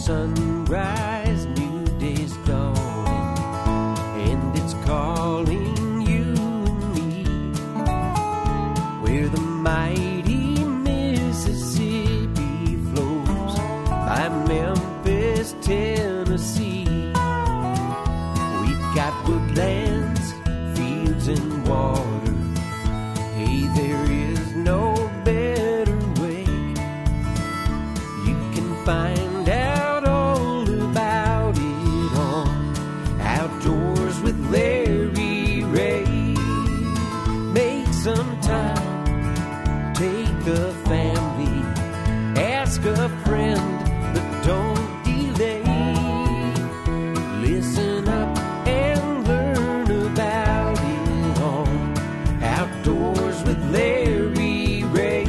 sunrise, new day's dawning, and it's calling you and me, where the mighty Mississippi flows by Memphis, Tennessee. We've got woodlands, fields, and water. Hey, there is no better way. You can find out all about it on Outdoors with Larry Ray. Make some time, take a family, ask a friend, but don't delay. Listen up and learn about it on Outdoors with Larry Ray.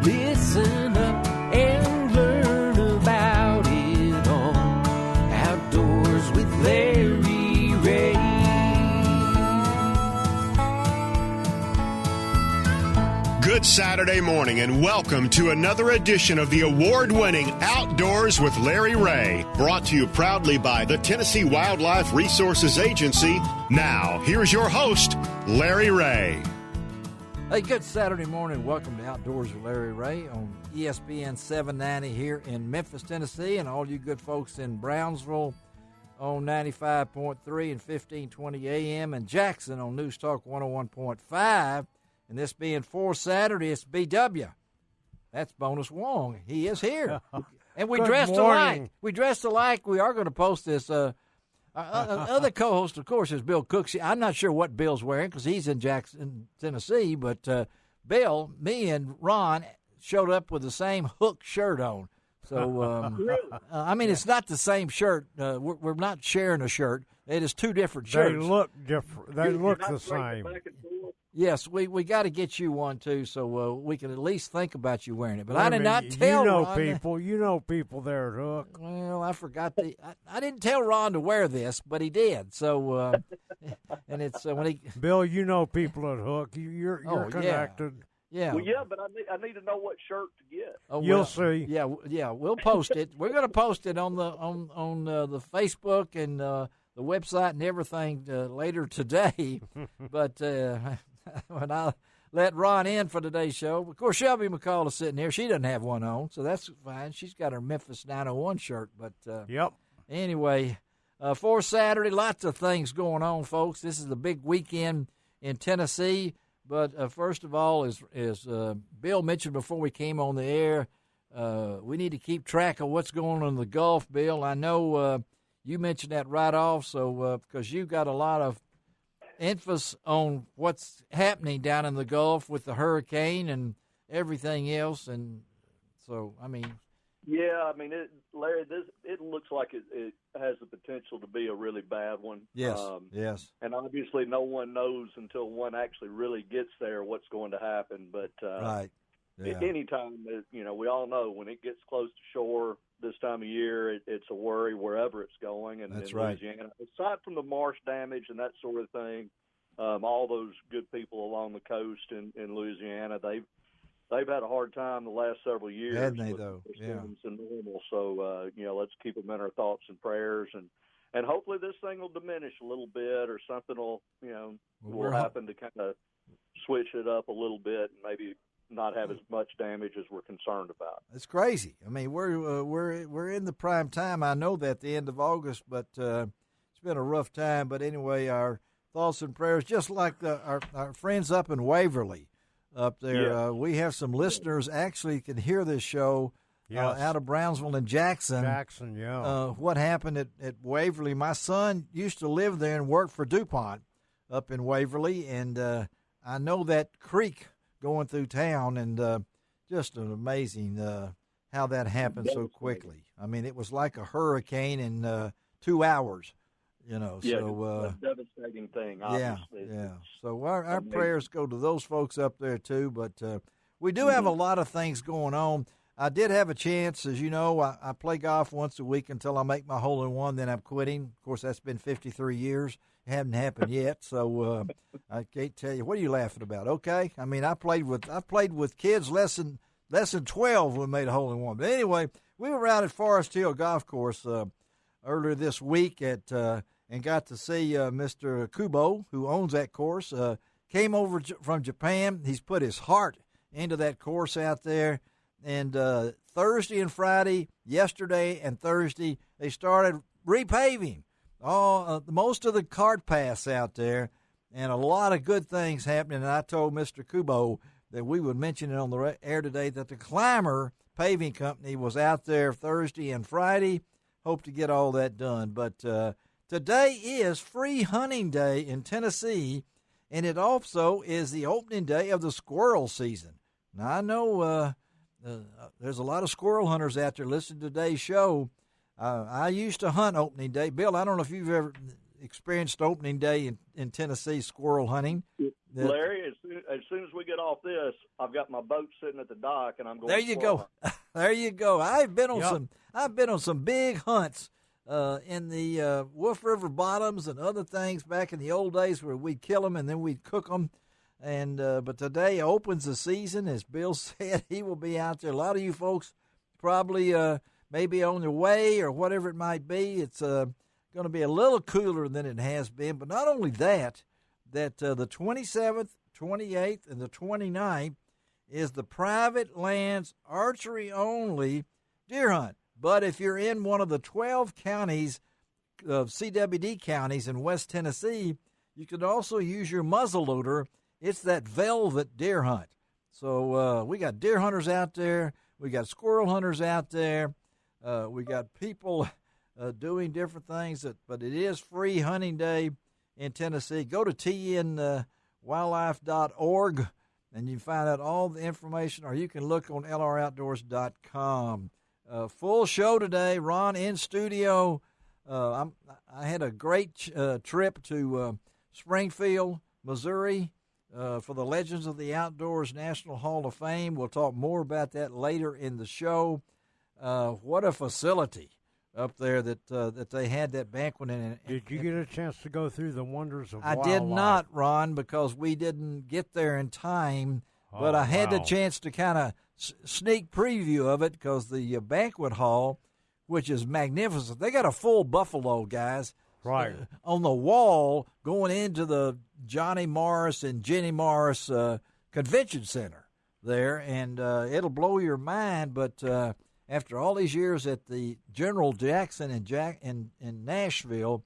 Listen up and learn about it on Outdoors with Larry Ray. Good Saturday morning and welcome to another edition of the award-winning Outdoors with Larry Ray, brought to you proudly by the Tennessee Wildlife Resources Agency. Now, here's your host, Larry Ray. Hey, good Saturday morning. Welcome to Outdoors with Larry Ray on ESPN 790 here in Memphis, Tennessee, and all you good folks in Brownsville on 95.3 and 1520 AM, and Jackson on News Talk 101.5. And this being for Saturday, it's BW. That's Bonus Wong. He is here. And we dressed alike. We dressed alike. We are going to post this. Our other co-host, of course, is Bill Cooksey. I'm not sure what Bill's wearing because he's in Jackson, Tennessee. But Bill, me, and Ron showed up with the same Hook shirt on. So, I mean, it's not the same shirt. We're not sharing a shirt. It is two different shirts. They look different. They look the same. Yes, we got to get you one, too, so we can at least think about you wearing it. But I did not tell Ron. You know people there at Hook. Well, I forgot. I didn't tell Ron to wear this, but he did. So, and it's when he. Bill, you know people at Hook. You're connected. Yeah. Well, yeah, but I need to know what shirt to get. Oh, You'll see. Yeah, we'll post it. We're going to post it on the Facebook and the website and everything later today. But when I let Ron in for today's show, of course, Shelby McCall is sitting here. She doesn't have one on, so that's fine. She's got her Memphis 901 shirt. But yep. Anyway, for Saturday, lots of things going on, folks. This is the big weekend in Tennessee. But first of all, as Bill mentioned before we came on the air, we need to keep track of what's going on in the Gulf, Bill. I know you mentioned that right off, so because you've got a lot of emphasis on what's happening down in the Gulf with the hurricane and everything else. And so, I mean. Yeah, I mean, Larry, it looks like it has the potential to be a really bad one. Yes, yes. And obviously no one knows until one actually really gets there what's going to happen. But right. Yeah. Anytime, we all know when it gets close to shore this time of year, it's a worry wherever it's going. And that's in right. Louisiana, aside from the marsh damage and that sort of thing, all those good people along the coast in Louisiana, they've had a hard time the last several years. Hadn't they, though? Yeah. And normal. So, let's keep them in our thoughts and prayers. And hopefully this thing will diminish a little bit or something will happen to kind of switch it up a little bit and maybe not have as much damage as we're concerned about. It's crazy. I mean, we're in the prime time. I know that at the end of August, but it's been a rough time. But anyway, our thoughts and prayers, just like our friends up in Waverly. Up there, yeah. We have some listeners actually can hear this show out of Brownsville and Jackson. Jackson, yeah. What happened at Waverly? My son used to live there and work for DuPont up in Waverly, and I know that creek going through town, and just an amazing how that happened so quickly. I mean, it was like a hurricane in 2 hours. Yeah, so it's a devastating thing, obviously. Yeah. So our prayers go to those folks up there too. But we do have a lot of things going on. I did have a chance, as you know, I play golf once a week until I make my hole-in-one, then I'm quitting. Of course, that's been 53 years. It hasn't happened yet, so I can't tell you. What are you laughing about? Okay, I mean, I played with kids less than 12 when we made a hole-in-one. But anyway, we were out at Forest Hill Golf Course earlier this week and got to see Mr. Kubo, who owns that course. Came over from Japan. He's put his heart into that course out there. And Thursday and Friday, yesterday and Thursday, they started repaving most of the cart paths out there, and a lot of good things happening. And I told Mr. Kubo that we would mention it on the air today that the Climber Paving Company was out there Thursday and Friday. Hope to get all that done. But today is Free Hunting Day in Tennessee, and it also is the opening day of the squirrel season. Now, I know there's a lot of squirrel hunters out there listening to today's show. I used to hunt opening day. Bill, I don't know if you've ever experienced opening day in Tennessee squirrel hunting. Larry, as soon as we get off this, I've got my boat sitting at the dock, and I'm going. There you go. There you go. I've been on some big hunts in the Wolf River bottoms and other things back in the old days where we'd kill them and then we'd cook them. And but today opens the season, as Bill said. He will be out there. A lot of you folks probably maybe on their way or whatever it might be. It's going to be a little cooler than it has been. But not only that the 27th, 28th, and the 29th is the private lands archery only deer hunt. But if you're in one of the 12 counties of CWD counties in West Tennessee, you can also use your muzzleloader. It's that velvet deer hunt. So we got deer hunters out there. We got squirrel hunters out there. We got people doing different things. But it is Free Hunting Day in Tennessee. Go to tnwildlife.org, and you can find out all the information, or you can look on lroutdoors.com. Full show today. Ron in studio. I had a great trip to Springfield, Missouri, for the Legends of the Outdoors National Hall of Fame. We'll talk more about that later in the show. What a facility up there that they had that banquet in. Did you get a chance to go through the wonders of wildlife? I did not, Ron, because we didn't get there in time. But I had the chance to kind of sneak preview of it because the banquet hall, which is magnificent, they got a full buffalo, guys. Right. On the wall going into the Johnny Morris and Jenny Morris Convention Center there, and it'll blow your mind. But after all these years at the General Jackson in Nashville,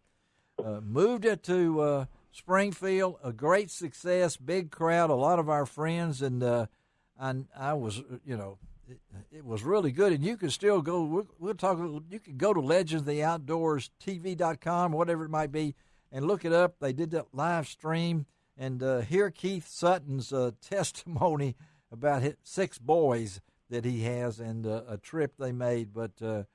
moved it to Springfield, a great success, big crowd, a lot of our friends, and I was, it was really good. And you can still go. We'll talk. You can go to legendsoftheoutdoorstv.com, whatever it might be, and look it up. They did that live stream, and hear Keith Sutton's testimony about his 6 boys that he has and a trip they made. But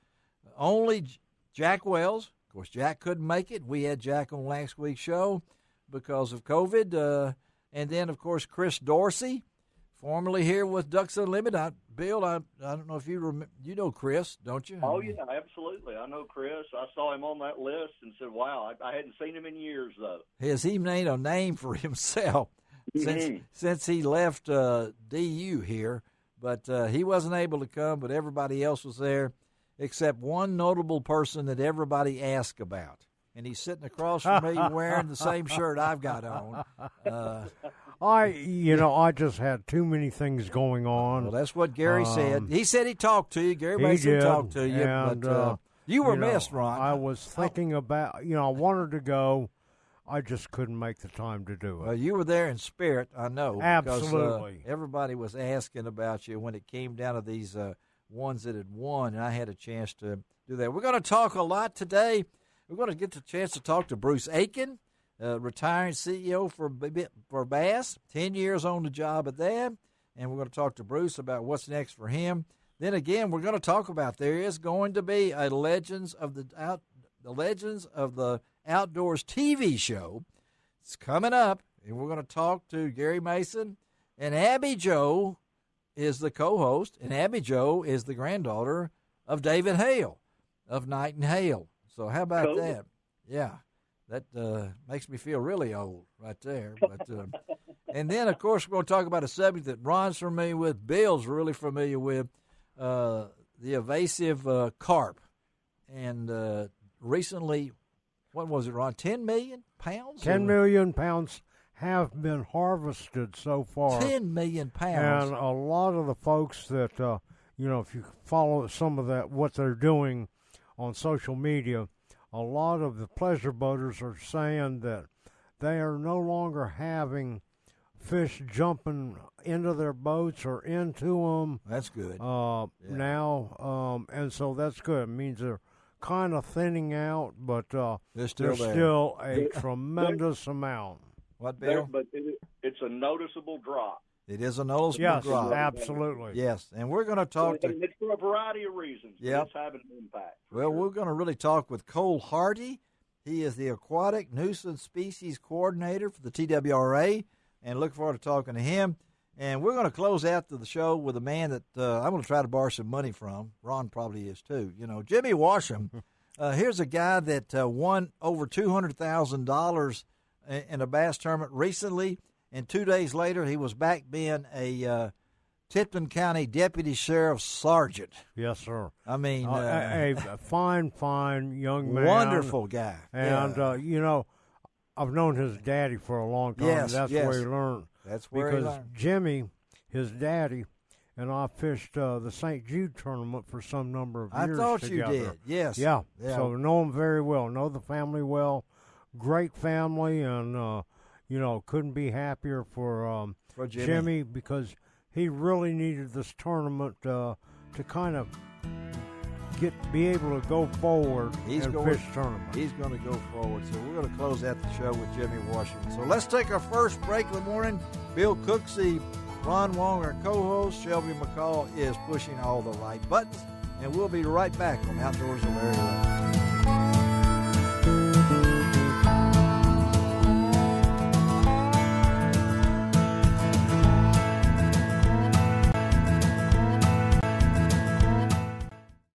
only Jack Wells. Of course, Jack couldn't make it. We had Jack on last week's show because of COVID. And then, of course, Chris Dorsey, formerly here with Ducks Unlimited. Bill, I don't know if you remember. You know Chris, don't you? Oh, yeah, absolutely. I know Chris. I saw him on that list and said, wow, I hadn't seen him in years, though. He made a name for himself since he left DU here. But he wasn't able to come, but everybody else was there except one notable person that everybody asked about. And he's sitting across from me wearing the same shirt I've got on. I just had too many things going on. Well, that's what Gary said. He said he talked to you. Gary Mason talked to you. And, but you were missed, Ron. I was thinking about, I wanted to go. I just couldn't make the time to do it. Well, you were there in spirit, I know. Absolutely. Because, everybody was asking about you when it came down to these ones that had won, and I had a chance to do that. We're going to talk a lot today. We're going to get the chance to talk to Bruce Aiken, retiring CEO for Bass, 10 years on the job at that, and we're going to talk to Bruce about what's next for him. Then again, we're going to talk about there is going to be a Legends of the Outdoors TV show. It's coming up, and we're going to talk to Gary Mason, and Abby Jo is the co-host, and Abby Jo is the granddaughter of David Hale of Knight and Hale. So how about that? Yeah, that makes me feel really old right there. But and then, of course, we're going to talk about a subject that Ron's familiar with, Bill's really familiar with, the evasive carp. And recently, what was it, Ron? 10 million pounds? 10 million pounds have been harvested so far. 10 million pounds. And a lot of the folks that, if you follow some of that, what they're doing on social media, a lot of the pleasure boaters are saying that they are no longer having fish jumping into their boats or into them. That's good. Now, and so that's good. It means they're kind of thinning out, but they're still there. Still a tremendous amount. What, Bill? But it's a noticeable drop. It is a noticeable drop. Yes, absolutely. Yes, and we're going to talk to... It's for a variety of reasons. Yep. It's having an impact. Well, we're going to really talk with Cole Hardy. He is the Aquatic Nuisance Species Coordinator for the TWRA, and look forward to talking to him. And we're going to close out the show with a man that I'm going to try to borrow some money from. Ron probably is too. Jimmy Washam. Here's a guy that won over $200,000 in a bass tournament recently, and 2 days later he was back being a Tipton County Deputy Sheriff Sergeant. Yes, sir. I mean, a fine young man. Wonderful guy. And, I've known his daddy for a long time. Yes, That's where he learned. That's where he learned. Because Jimmy, his daddy, and I fished the St. Jude tournament for some number of years I thought together. you did, yes. Yeah. Yeah. So know him very well. Know the family well. Great family, and, couldn't be happier for Jimmy because he really needed this tournament to kind of be able to go forward and fish tournament. He's going to go forward. So we're going to close out the show with Jimmy Washington. So let's take our first break of the morning. Bill Cooksey, Ron Wong, our co-host, Shelby McCall is pushing all the right buttons. And we'll be right back on Outdoors with Larry Ray.